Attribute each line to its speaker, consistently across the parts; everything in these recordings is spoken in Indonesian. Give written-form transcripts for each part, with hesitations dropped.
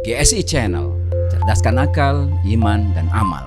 Speaker 1: GSI Channel, cerdaskan akal, iman, dan amal.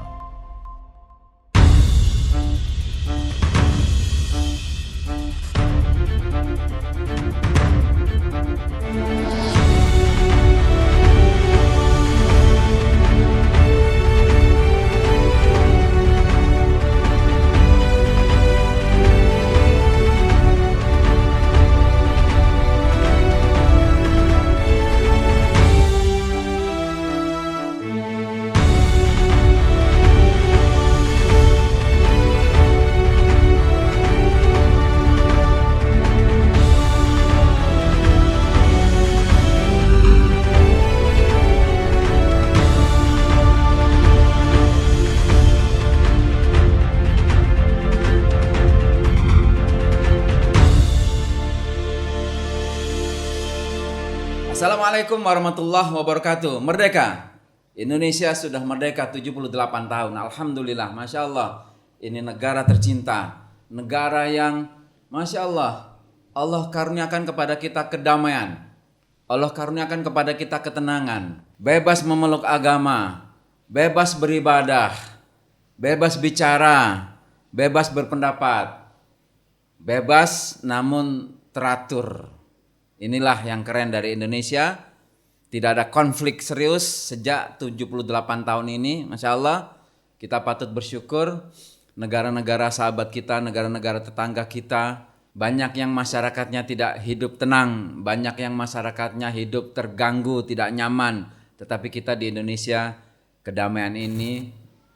Speaker 1: Assalamualaikum warahmatullahi wabarakatuh. Merdeka. Indonesia sudah merdeka 78 tahun. Alhamdulillah, Masya Allah. Ini negara tercinta. Negara yang Masya Allah, Allah karuniakan kepada kita kedamaian. Allah karuniakan kepada kita ketenangan. Bebas memeluk agama. Bebas beribadah. Bebas bicara. Bebas berpendapat. Bebas namun teratur. Inilah yang keren dari Indonesia. Tidak ada konflik serius sejak 78 tahun ini. Masya Allah, kita patut bersyukur. Negara-negara sahabat kita, negara-negara tetangga kita, banyak yang masyarakatnya tidak hidup tenang, banyak yang masyarakatnya hidup terganggu, tidak nyaman. Tetapi kita di Indonesia, kedamaian ini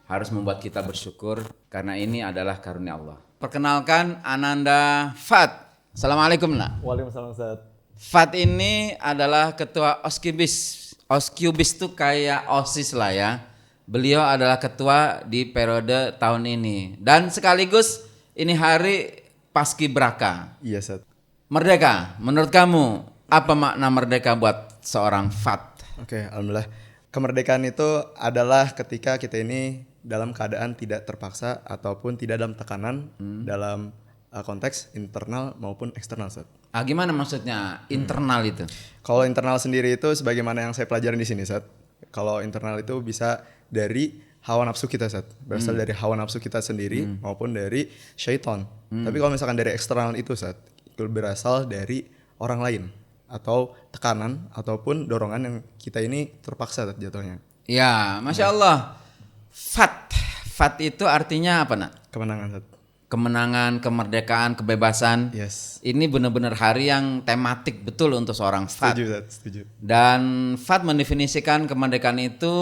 Speaker 1: harus membuat kita bersyukur karena ini adalah karunia Allah. Perkenalkan, Ananda Fat. Assalamualaikum nak.
Speaker 2: Waalaikumsalam Ustaz.
Speaker 1: Fat ini adalah ketua Oskubis. Oskubis itu kayak OSIS lah ya. Beliau adalah ketua di periode tahun ini. Dan sekaligus ini hari Paskibraka.
Speaker 2: Iya Ustaz.
Speaker 1: Merdeka, menurut kamu apa makna merdeka buat seorang Fat?
Speaker 2: Oke, alhamdulillah. Kemerdekaan itu adalah ketika kita ini dalam keadaan tidak terpaksa ataupun tidak dalam tekanan dalam konteks internal maupun eksternal Ustaz.
Speaker 1: Gimana maksudnya internal itu?
Speaker 2: Kalau internal sendiri itu sebagaimana yang saya pelajarin di sini Ustaz. Kalau internal itu bisa dari hawa nafsu kita Ustaz. Berasal dari hawa nafsu kita sendiri maupun dari syaitan. Tapi kalau misalkan dari eksternal itu Ustaz, itu berasal dari orang lain atau tekanan ataupun dorongan yang kita ini terpaksa Ustaz, jatuhnya.
Speaker 1: Ya, Masya Allah. Fat. Fat itu artinya apa nak?
Speaker 2: Kemenangan Ustaz.
Speaker 1: Kemenangan, kemerdekaan, kebebasan.
Speaker 2: Yes.
Speaker 1: Ini benar-benar hari yang tematik betul untuk seorang Fat.
Speaker 2: Setuju Ustaz, setuju.
Speaker 1: Dan Fat mendefinisikan kemerdekaan itu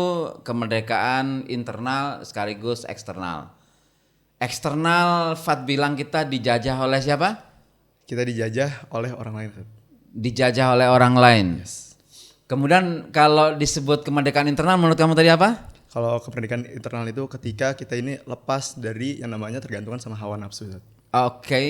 Speaker 1: kemerdekaan internal sekaligus eksternal. Eksternal, Fat bilang kita dijajah oleh siapa?
Speaker 2: Kita dijajah oleh orang lain Ustaz.
Speaker 1: Dijajah oleh orang lain.
Speaker 2: Yes.
Speaker 1: Kemudian kalau disebut kemerdekaan internal menurut kamu tadi apa?
Speaker 2: Kalau kemerdekaan internal itu ketika kita ini lepas dari yang namanya tergantungan sama hawa nafsu Ustaz.
Speaker 1: Oke.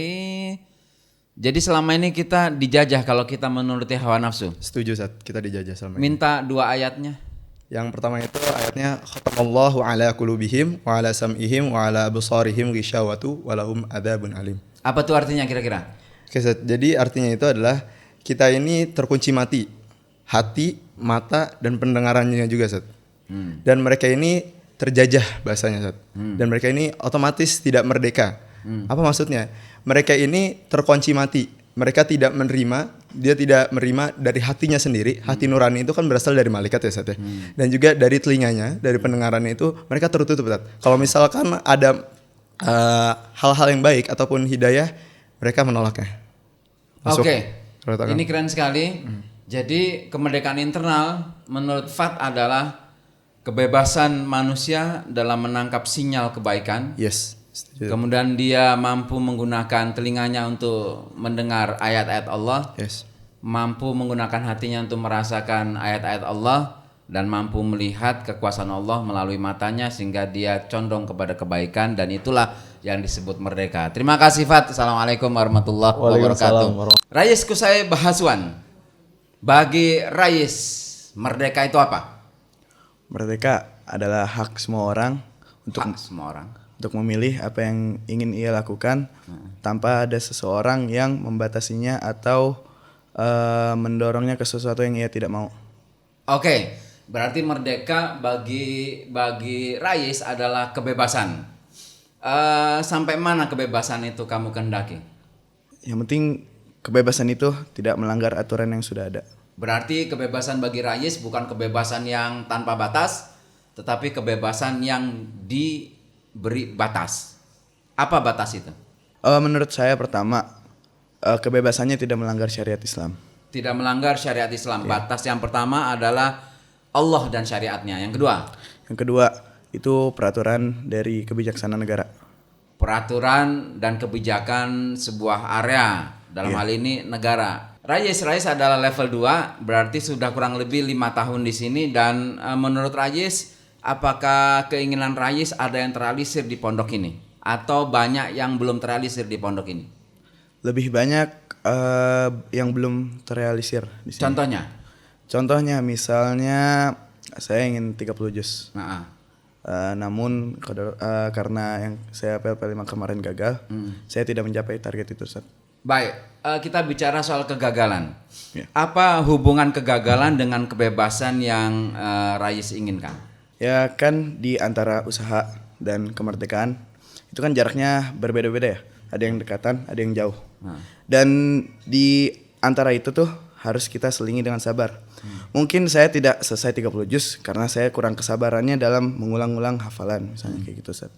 Speaker 1: Jadi selama ini kita dijajah kalau kita menuruti hawa nafsu.
Speaker 2: Setuju Ustaz, kita dijajah selama ini.
Speaker 1: Minta dua ayatnya.
Speaker 2: Yang pertama itu ayatnya khatamallahu ala qulubihim wa ala sam'ihim wa ala absarihim ghishawatu wa lahum adzabun alim.
Speaker 1: Apa tuh artinya kira-kira?
Speaker 2: Oke Ustaz, jadi artinya itu adalah kita ini terkunci mati, hati, mata dan pendengarannya juga Ustaz. Dan mereka ini terjajah bahasanya Ustaz. Dan mereka ini otomatis tidak merdeka. Apa maksudnya? Mereka ini terkunci mati. Mereka tidak menerima, dia tidak menerima dari hatinya sendiri. Hati nurani itu kan berasal dari malaikat ya Ustaz ya. Dan juga dari telinganya, dari pendengarannya itu mereka tertutup Ustaz. Kalau misalkan ada hal-hal yang baik ataupun hidayah, mereka menolaknya.
Speaker 1: Oke. Ini keren sekali. Jadi kemerdekaan internal menurut Fat adalah kebebasan manusia dalam menangkap sinyal kebaikan.
Speaker 2: Yes. Setuju.
Speaker 1: Kemudian dia mampu menggunakan telinganya untuk mendengar ayat-ayat Allah.
Speaker 2: Yes.
Speaker 1: Mampu menggunakan hatinya untuk merasakan ayat-ayat Allah. Dan mampu melihat kekuasaan Allah melalui matanya sehingga dia condong kepada kebaikan. Dan itulah yang disebut merdeka. Terima kasih Fat. Assalamualaikum warahmatullahi wabarakatuh. Rais Kusai Bahaswan. Bagi Rais, merdeka itu apa?
Speaker 3: Merdeka adalah hak semua orang untuk memilih apa yang ingin ia lakukan tanpa ada seseorang yang membatasinya atau mendorongnya ke sesuatu yang ia tidak mau.
Speaker 1: Oke, Berarti merdeka bagi Rais adalah kebebasan. Sampai mana kebebasan itu kamu kehendaki?
Speaker 3: Yang penting kebebasan itu tidak melanggar aturan yang sudah ada.
Speaker 1: Berarti kebebasan bagi Rais bukan kebebasan yang tanpa batas, tetapi kebebasan yang diberi batas. Apa batas itu?
Speaker 3: Menurut saya pertama, kebebasannya tidak melanggar syariat Islam.
Speaker 1: Tidak melanggar syariat Islam. Batas yang pertama adalah Allah dan syariatnya. Yang
Speaker 3: kedua itu peraturan dari kebijaksanaan negara.
Speaker 1: peraturan dan kebijakan sebuah area, dalam hal ini negara. Rais adalah level 2, berarti sudah kurang lebih 5 tahun di sini. Dan menurut Rais, apakah keinginan Rais ada yang terrealisir di pondok ini? Atau banyak yang belum terrealisir di pondok ini?
Speaker 3: Lebih banyak yang belum terrealisir di sini. Contohnya misalnya saya ingin 30 juz. Namun karena yang saya PLP 5 kemarin gagal, saya tidak mencapai target itu, Ustaz.
Speaker 1: Baik, kita bicara soal kegagalan.
Speaker 3: Ya.
Speaker 1: Apa hubungan kegagalan dengan kebebasan yang Rais inginkan?
Speaker 3: Ya kan di antara usaha dan kemerdekaan itu kan jaraknya berbeda-beda ya. Ada yang dekatan, ada yang jauh. Dan di antara itu tuh harus kita selingi dengan sabar. Mungkin saya tidak selesai 30 juz karena saya kurang kesabarannya dalam mengulang-ulang hafalan misalnya kayak gitu, Ustaz.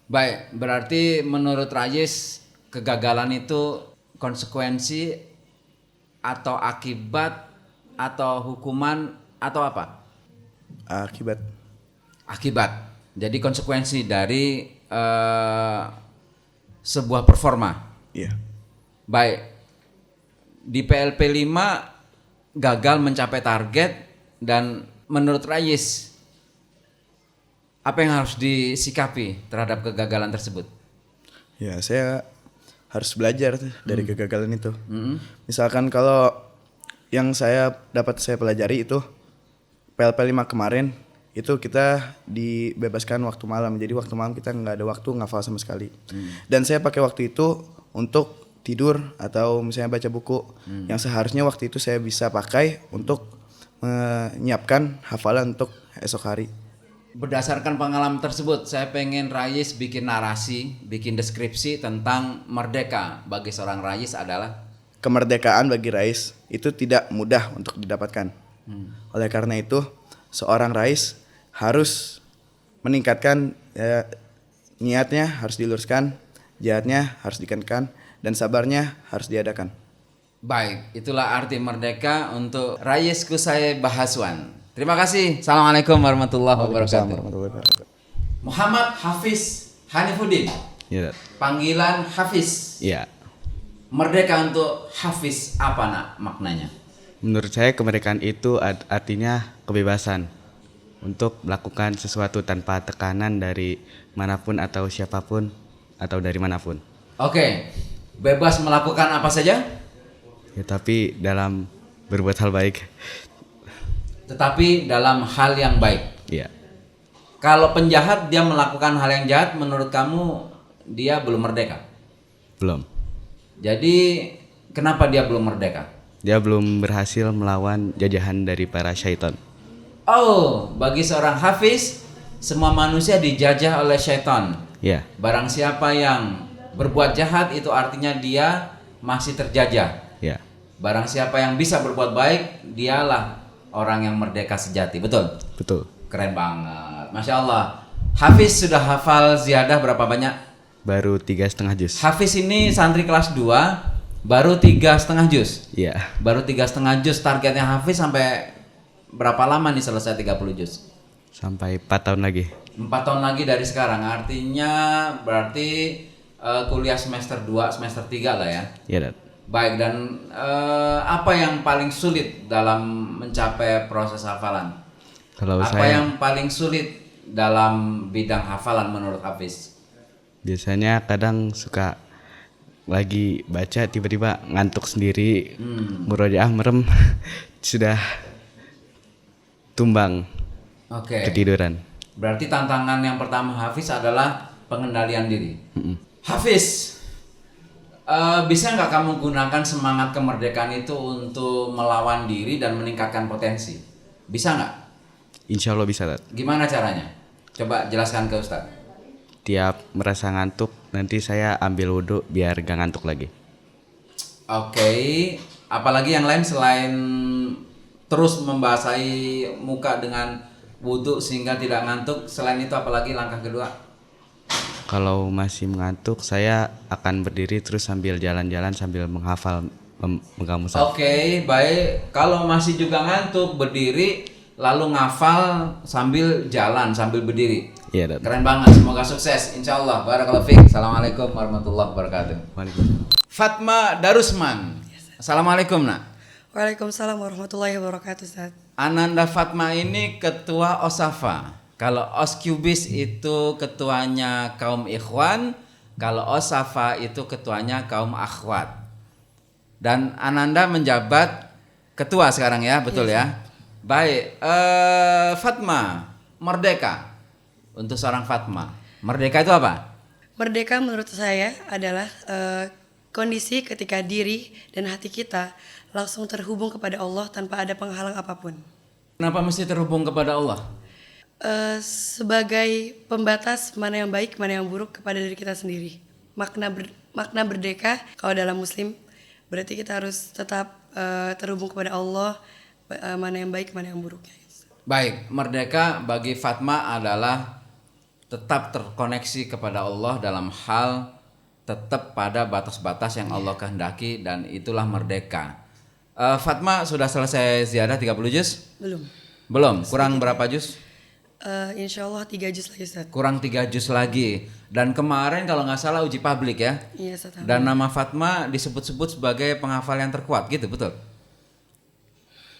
Speaker 1: Baik, berarti menurut Rais kegagalan itu konsekuensi atau akibat atau hukuman atau apa? Akibat. Jadi konsekuensi dari sebuah performa.
Speaker 3: Iya.
Speaker 1: Baik. Di PLP 5 gagal mencapai target, dan menurut Rais apa yang harus disikapi terhadap kegagalan tersebut?
Speaker 3: Ya, saya harus belajar dari kegagalan itu. Misalkan kalau yang saya pelajari itu PLP 5 kemarin itu kita dibebaskan waktu malam. Jadi waktu malam kita nggak ada waktu ngafal sama sekali. Dan saya pakai waktu itu untuk tidur atau misalnya baca buku yang seharusnya waktu itu saya bisa pakai untuk menyiapkan hafalan untuk esok hari.
Speaker 1: Berdasarkan pengalaman tersebut, saya pengen Rais bikin narasi, bikin deskripsi tentang merdeka bagi seorang Rais adalah
Speaker 3: kemerdekaan bagi Rais itu tidak mudah untuk didapatkan. Oleh karena itu, seorang Rais harus meningkatkan niatnya harus diluruskan, jihadnya harus ditekankan, dan sabarnya harus diadakan.
Speaker 1: Baik, itulah arti merdeka untuk Rais Kusai Bahaswan. Terima kasih. Assalamualaikum warahmatullahi wabarakatuh. Muhammad Hafiz Hanifuddin.
Speaker 4: Ya.
Speaker 1: Panggilan Hafiz.
Speaker 4: Ya.
Speaker 1: Merdeka untuk Hafiz apa nak maknanya?
Speaker 4: Menurut saya kemerdekaan itu artinya kebebasan untuk melakukan sesuatu tanpa tekanan dari manapun atau siapapun atau dari manapun.
Speaker 1: Oke. Bebas melakukan apa saja?
Speaker 4: Ya, tapi dalam berbuat hal baik.
Speaker 1: Tetapi dalam hal yang baik.
Speaker 4: Iya.
Speaker 1: Kalau penjahat dia melakukan hal yang jahat, menurut kamu dia belum merdeka?
Speaker 4: Belum.
Speaker 1: Jadi kenapa dia belum merdeka?
Speaker 4: Dia belum berhasil melawan jajahan dari para syaitan.
Speaker 1: Oh, bagi seorang Hafiz, semua manusia dijajah oleh syaitan.
Speaker 4: Ya.
Speaker 1: Barang siapa yang berbuat jahat itu artinya dia masih terjajah.
Speaker 4: Ya.
Speaker 1: Barang siapa yang bisa berbuat baik, dialah orang yang merdeka sejati. Betul?
Speaker 4: Betul.
Speaker 1: Keren banget, Masya Allah. Hafiz sudah hafal ziyadah berapa banyak?
Speaker 4: Baru 3,5 juz.
Speaker 1: Hafiz ini santri kelas 2, baru 3,5 juz.
Speaker 4: Iya.
Speaker 1: Baru 3,5 juz. Targetnya Hafiz sampai berapa lama nih selesai 30 juz?
Speaker 4: Sampai 4 tahun lagi.
Speaker 1: 4 tahun lagi dari sekarang. Artinya berarti kuliah semester 2, semester 3 lah ya.
Speaker 4: Iya, Dad.
Speaker 1: Baik, dan apa yang paling sulit dalam mencapai proses hafalan?
Speaker 4: Kalau
Speaker 1: Apa
Speaker 4: saya
Speaker 1: yang paling sulit dalam bidang hafalan menurut Hafiz?
Speaker 4: biasanya kadang suka lagi baca tiba-tiba ngantuk sendiri, murojaah merem, sudah tumbang,
Speaker 1: Oke.
Speaker 4: ketiduran.
Speaker 1: Berarti tantangan yang pertama Hafiz adalah pengendalian diri. Hafiz, bisa nggak kamu gunakan semangat kemerdekaan itu untuk melawan diri dan meningkatkan potensi? Bisa nggak?
Speaker 4: Insya Allah bisa, Ustaz.
Speaker 1: Gimana caranya? Coba jelaskan ke Ustaz.
Speaker 4: Tiap merasa ngantuk, nanti saya ambil wudhu biar gak ngantuk lagi.
Speaker 1: Oke, apalagi yang lain selain terus membasahi muka dengan wudhu sehingga tidak ngantuk, selain itu apalagi langkah kedua?
Speaker 4: Kalau masih mengantuk, saya akan berdiri terus sambil jalan-jalan sambil menghafal megang mushaf.
Speaker 1: Oke, baik. Kalau masih juga ngantuk, berdiri lalu ngafal sambil jalan, sambil berdiri.
Speaker 4: Iya, Ustaz.
Speaker 1: Keren banget, semoga sukses insyaallah. Barakallahu fiik. Assalamualaikum warahmatullahi wabarakatuh.
Speaker 4: Waalaikumsalam.
Speaker 1: Fatma Darusman. Assalamualaikum, Nak.
Speaker 5: Waalaikumsalam warahmatullahi wabarakatuh, Ustaz.
Speaker 1: Ananda Fatma ini ketua Osafa. Kalau Oskubis itu ketuanya kaum ikhwan, kalau Osafa itu ketuanya kaum akhwat. Dan Ananda menjabat ketua sekarang ya, betul ya? Baik, Fatma, merdeka. Untuk seorang Fatma, merdeka itu apa?
Speaker 5: Merdeka menurut saya adalah kondisi ketika diri dan hati kita langsung terhubung kepada Allah tanpa ada penghalang apapun.
Speaker 1: Kenapa mesti terhubung kepada Allah?
Speaker 5: Sebagai pembatas mana yang baik, mana yang buruk kepada diri kita sendiri. Makna merdeka kalau dalam Muslim berarti kita harus tetap terhubung kepada Allah, mana yang baik, mana yang buruknya.
Speaker 1: Baik, merdeka bagi Fatma adalah tetap terkoneksi kepada Allah dalam hal tetap pada batas-batas yang Allah kehendaki, dan itulah merdeka. Fatma sudah selesai ziyadah 30 juz? Belum, kurang berapa juz?
Speaker 5: Insya Allah 3 juz lagi, Ustaz.
Speaker 1: Kurang 3 juz lagi. Dan kemarin kalau nggak salah uji publik ya.
Speaker 5: Iya, Ustaz.
Speaker 1: Dan nama Fatma disebut-sebut sebagai penghafal yang terkuat gitu, betul?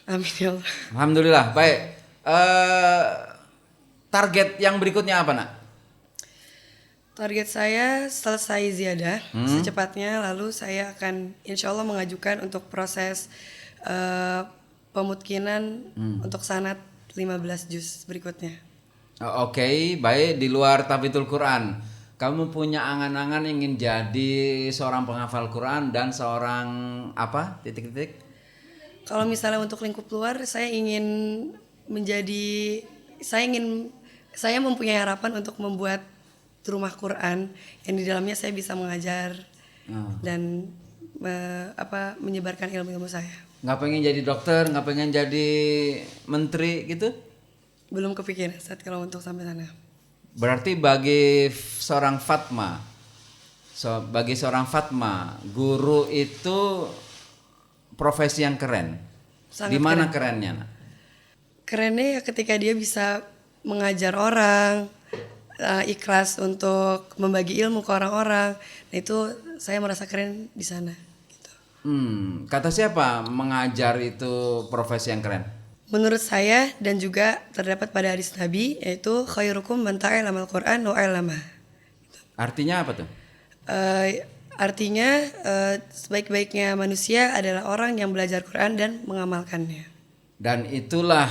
Speaker 5: Amin ya Allah.
Speaker 1: Alhamdulillah, baik. Target yang berikutnya apa, Nak?
Speaker 5: Target saya selesai ziyadah secepatnya, lalu saya akan insya Allah mengajukan untuk proses pemutkinan untuk sanad 15 juz berikutnya.
Speaker 1: Oke, baik. Di luar tahfidzul Quran, kamu punya angan-angan ingin jadi seorang penghafal Quran dan seorang apa? Titik-titik.
Speaker 5: Kalau misalnya untuk lingkup luar, saya mempunyai harapan untuk membuat rumah Quran yang di dalamnya saya bisa mengajar dan menyebarkan ilmu-ilmu saya.
Speaker 1: Nggak pengen jadi dokter, nggak pengen jadi menteri gitu?
Speaker 5: Belum kepikiran saat kalau untuk sampai sana.
Speaker 1: Berarti bagi seorang Fatma, guru itu profesi yang keren.
Speaker 5: Sangat
Speaker 1: Di mana
Speaker 5: keren.
Speaker 1: kerennya, Nak?
Speaker 5: Kerennya ya ketika dia bisa mengajar orang, ikhlas untuk membagi ilmu ke orang-orang. Nah itu saya merasa keren di sana. Gitu.
Speaker 1: Kata siapa mengajar itu profesi yang keren?
Speaker 5: Menurut saya dan juga terdapat pada hadis Nabi, yaitu khairukum man ta'allama al-Qur'an wa 'allama.
Speaker 1: Artinya apa tuh?
Speaker 5: Artinya sebaik-baiknya manusia adalah orang yang belajar Quran dan mengamalkannya.
Speaker 1: Dan itulah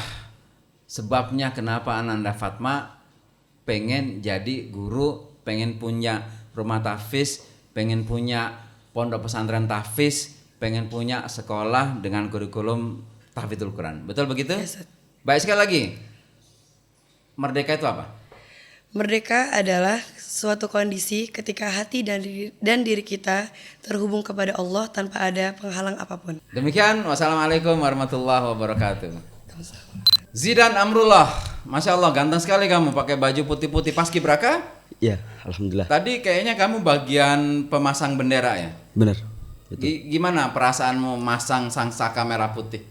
Speaker 1: sebabnya kenapa Ananda Fatma pengen jadi guru, pengen punya rumah tahfiz, pengen punya pondok pesantren tahfiz, pengen punya sekolah dengan kurikulum tahfidzul Quran. Betul begitu?
Speaker 5: Yes, Ustaz.
Speaker 1: Baik, sekali lagi. Merdeka itu apa?
Speaker 5: Merdeka adalah suatu kondisi ketika hati dan diri kita terhubung kepada Allah tanpa ada penghalang apapun.
Speaker 1: Demikian, wassalamualaikum warahmatullahi wabarakatuh. Zidan Amrullah, Masya Allah ganteng sekali kamu pakai baju putih-putih paskibraka.
Speaker 6: Iya, alhamdulillah.
Speaker 1: Tadi kayaknya kamu bagian pemasang bendera ya?
Speaker 6: Benar. Betul.
Speaker 1: Gimana perasaanmu masang sangsaka merah putih?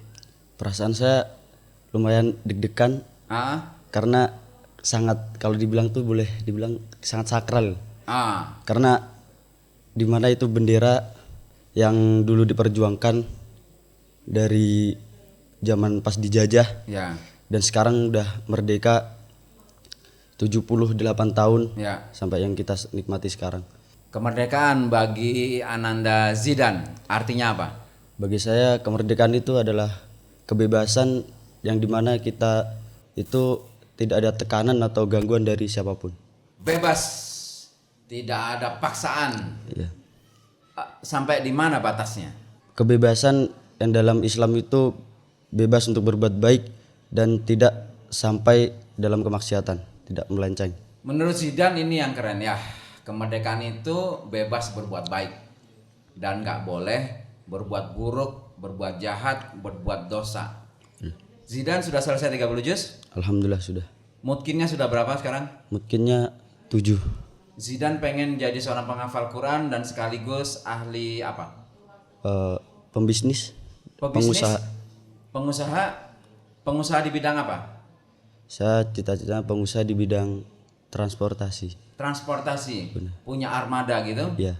Speaker 6: Perasaan saya lumayan deg-degan karena sangat, kalau dibilang tuh boleh dibilang sangat sakral. Karena di mana itu bendera yang dulu diperjuangkan dari zaman pas dijajah.
Speaker 1: Ya.
Speaker 6: Dan sekarang udah merdeka 78 tahun sampai yang kita nikmati sekarang.
Speaker 1: Kemerdekaan bagi Ananda Zidan artinya apa?
Speaker 6: Bagi saya kemerdekaan itu adalah kebebasan yang dimana kita itu tidak ada tekanan atau gangguan dari siapapun.
Speaker 1: Bebas, tidak ada paksaan.
Speaker 6: Iya.
Speaker 1: Sampai di mana batasnya?
Speaker 6: Kebebasan yang dalam Islam itu bebas untuk berbuat baik dan tidak sampai dalam kemaksiatan, tidak melenceng.
Speaker 1: Menurut Zidane ini yang keren ya. Kemerdekaan itu bebas berbuat baik dan nggak boleh berbuat buruk, berbuat jahat, berbuat dosa. Zidane sudah selesai 30 juz?
Speaker 6: Alhamdulillah sudah.
Speaker 1: Mutkinnya sudah berapa sekarang?
Speaker 6: Mungkinnya 7.
Speaker 1: Zidane pengen jadi seorang penghafal Quran dan sekaligus ahli apa?
Speaker 6: Pembisnis,
Speaker 1: Pebisnis?
Speaker 6: pengusaha.
Speaker 1: Pengusaha di bidang apa?
Speaker 6: Saya cita-cita pengusaha di bidang transportasi.
Speaker 1: Transportasi. Punya armada gitu?
Speaker 6: Ya,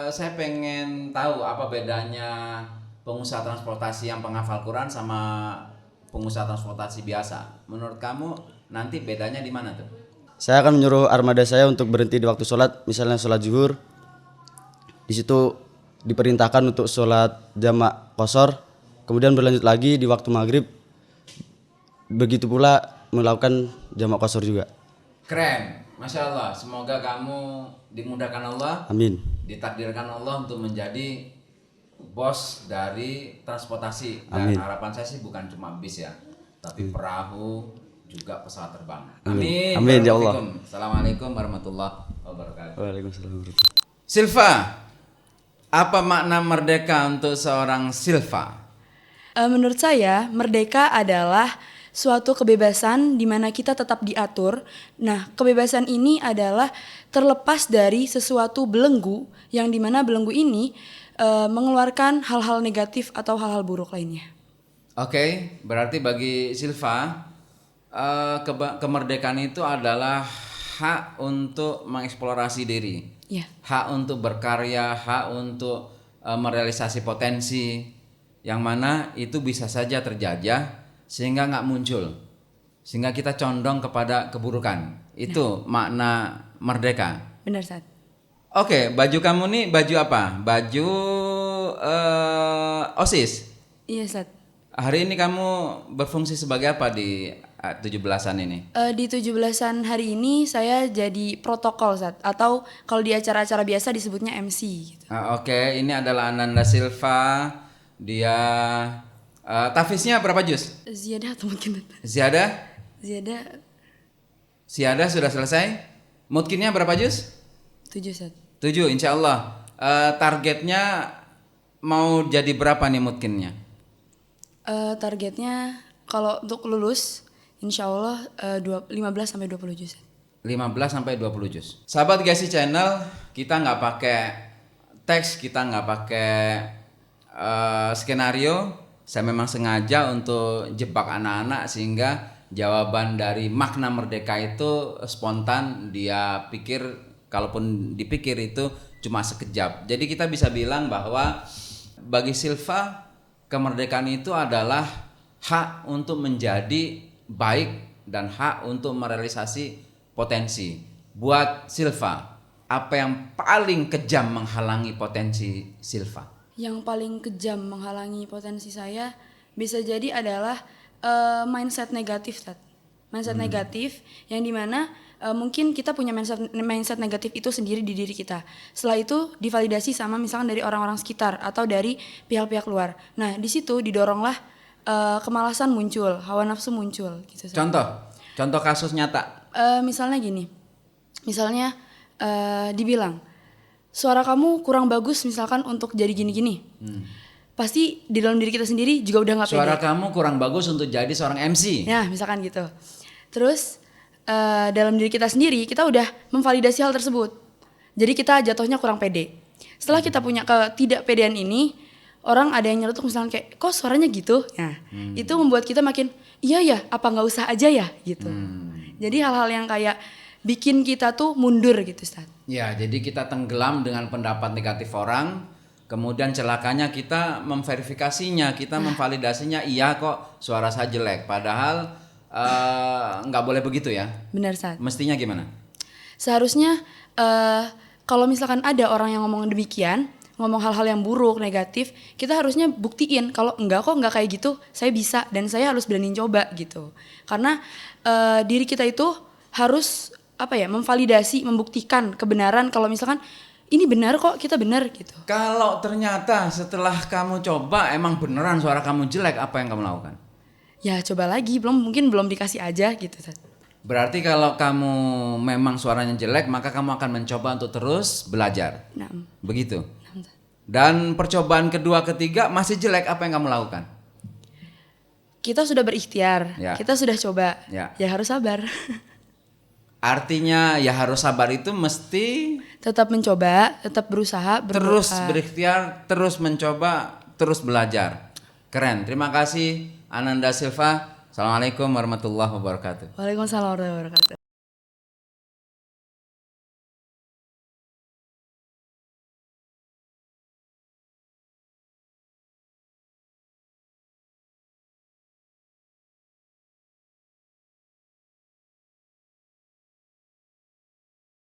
Speaker 1: Saya pengen tahu apa bedanya pengusaha transportasi yang penghafal Quran sama pengusaha transportasi biasa. Menurut kamu nanti bedanya di mana tuh?
Speaker 6: saya akan menyuruh armada saya untuk berhenti di waktu sholat, misalnya sholat zuhur. Di situ diperintahkan untuk sholat jamak qashar, kemudian berlanjut lagi di waktu maghrib. Begitu pula melakukan jamak qashar juga.
Speaker 1: Keren, Masya Allah. Semoga kamu dimudahkan Allah,
Speaker 6: Amin.
Speaker 1: ditakdirkan Allah untuk menjadi bos dari transportasi. Dan
Speaker 6: Amin.
Speaker 1: harapan saya sih bukan cuma bis ya, tapi perahu juga pesawat terbang.
Speaker 6: Amin.
Speaker 1: Amin.
Speaker 6: Amin, ya Allah.
Speaker 1: Assalamualaikum warahmatullahi wabarakatuh.
Speaker 6: Waalaikumsalam.
Speaker 1: Silva, apa makna merdeka untuk seorang Silva?
Speaker 7: Menurut saya, merdeka adalah suatu kebebasan di mana kita tetap diatur. Nah, kebebasan ini adalah terlepas dari sesuatu belenggu yang di mana belenggu ini mengeluarkan hal-hal negatif atau hal-hal buruk lainnya.
Speaker 1: Oke, berarti bagi Silva kemerdekaan itu adalah hak untuk mengeksplorasi diri,
Speaker 7: Ya.
Speaker 1: hak untuk berkarya, hak untuk merealisasi potensi, yang mana itu bisa saja terjajah sehingga nggak muncul, sehingga kita condong kepada keburukan. Itu makna merdeka.
Speaker 7: Benar, Sat.
Speaker 1: Oke, baju kamu nih baju apa? Baju OSIS.
Speaker 7: Iya, Sat.
Speaker 1: Hari ini kamu berfungsi sebagai apa di 17-an ini?
Speaker 7: Di 17-an hari ini saya jadi protokol, Sat. Atau kalau di acara-acara biasa disebutnya MC gitu.
Speaker 1: Oke, ini adalah Ananda Silva. Dia tafisnya berapa juz?
Speaker 7: Ziyadah atau mungkin
Speaker 1: Ziyadah?
Speaker 7: Ziyadah
Speaker 1: Sudah selesai? Mutkinnya berapa juz?
Speaker 7: 7, Sat.
Speaker 1: 7, insya Allah. Targetnya mau jadi berapa nih mutkinnya?
Speaker 7: Targetnya kalau untuk lulus insya Allah 15 sampai 20 juz.
Speaker 1: 15 sampai 20 juz. Sahabat Gasi Channel, kita nggak pakai teks, kita nggak pakai skenario. Saya memang sengaja untuk jebak anak-anak sehingga jawaban dari makna merdeka itu spontan. Dia pikir, kalaupun dipikir itu cuma sekejap. Jadi kita bisa bilang bahwa bagi Silva kemerdekaan itu adalah hak untuk menjadi baik dan hak untuk merealisasi potensi. Buat Silva, apa yang paling kejam menghalangi potensi Silva?
Speaker 7: Yang paling kejam menghalangi potensi saya bisa jadi adalah mindset negatif, Tat. Mindset negatif yang dimana mungkin kita punya mindset negatif itu sendiri di diri kita. Setelah itu divalidasi sama misalkan dari orang-orang sekitar atau dari pihak-pihak luar. Nah, di situ didoronglah kemalasan muncul, hawa nafsu muncul gitu.
Speaker 1: Contoh kasus nyata.
Speaker 7: Misalnya gini. Misalnya dibilang suara kamu kurang bagus misalkan untuk jadi gini-gini. Pasti di dalam diri kita sendiri juga udah nggak pede.
Speaker 1: Suara kamu kurang bagus untuk jadi seorang MC.
Speaker 7: Ya, misalkan gitu. Terus dalam diri kita sendiri kita udah memvalidasi hal tersebut. Jadi kita jatuhnya kurang pede. Setelah kita punya ketidakpedean ini, orang ada yang nyeletuk misalnya kayak, kok suaranya gitu? Nah, itu membuat kita makin, iya ya, apa nggak usah aja ya gitu. Jadi hal-hal yang kayak bikin kita tuh mundur gitu, Ustaz.
Speaker 1: Ya, jadi kita tenggelam dengan pendapat negatif orang, kemudian celakanya kita memverifikasinya, kita memvalidasinya, iya kok suara saya jelek, padahal nggak boleh begitu ya.
Speaker 7: Benar, Ustaz.
Speaker 1: Mestinya gimana?
Speaker 7: Seharusnya kalau misalkan ada orang yang ngomong demikian, ngomong hal-hal yang buruk, negatif, kita harusnya buktiin kalau enggak kok, enggak kayak gitu, saya bisa dan saya harus berani coba gitu. Karena diri kita itu harus memvalidasi, membuktikan kebenaran kalau misalkan ini benar kok, kita benar gitu.
Speaker 1: Kalau ternyata setelah kamu coba emang beneran suara kamu jelek, apa yang kamu lakukan?
Speaker 7: ya coba lagi, mungkin belum dikasih aja gitu Ustaz.
Speaker 1: Berarti kalau kamu memang suaranya jelek, maka kamu akan mencoba untuk terus belajar.
Speaker 7: Nah,
Speaker 1: Begitu. Dan percobaan kedua, ketiga masih jelek, apa yang kamu lakukan?
Speaker 7: kita sudah berikhtiar,
Speaker 1: Ya.
Speaker 7: kita sudah coba,
Speaker 1: Ya.
Speaker 7: ya harus sabar.
Speaker 1: Artinya ya harus sabar itu mesti
Speaker 7: Tetap mencoba, tetap berusaha, berdoa.
Speaker 1: terus berikhtiar, terus mencoba, terus belajar. Keren. Terima kasih Ananda Silva. Assalamualaikum warahmatullahi wabarakatuh.
Speaker 7: Waalaikumsalam warahmatullahi wabarakatuh.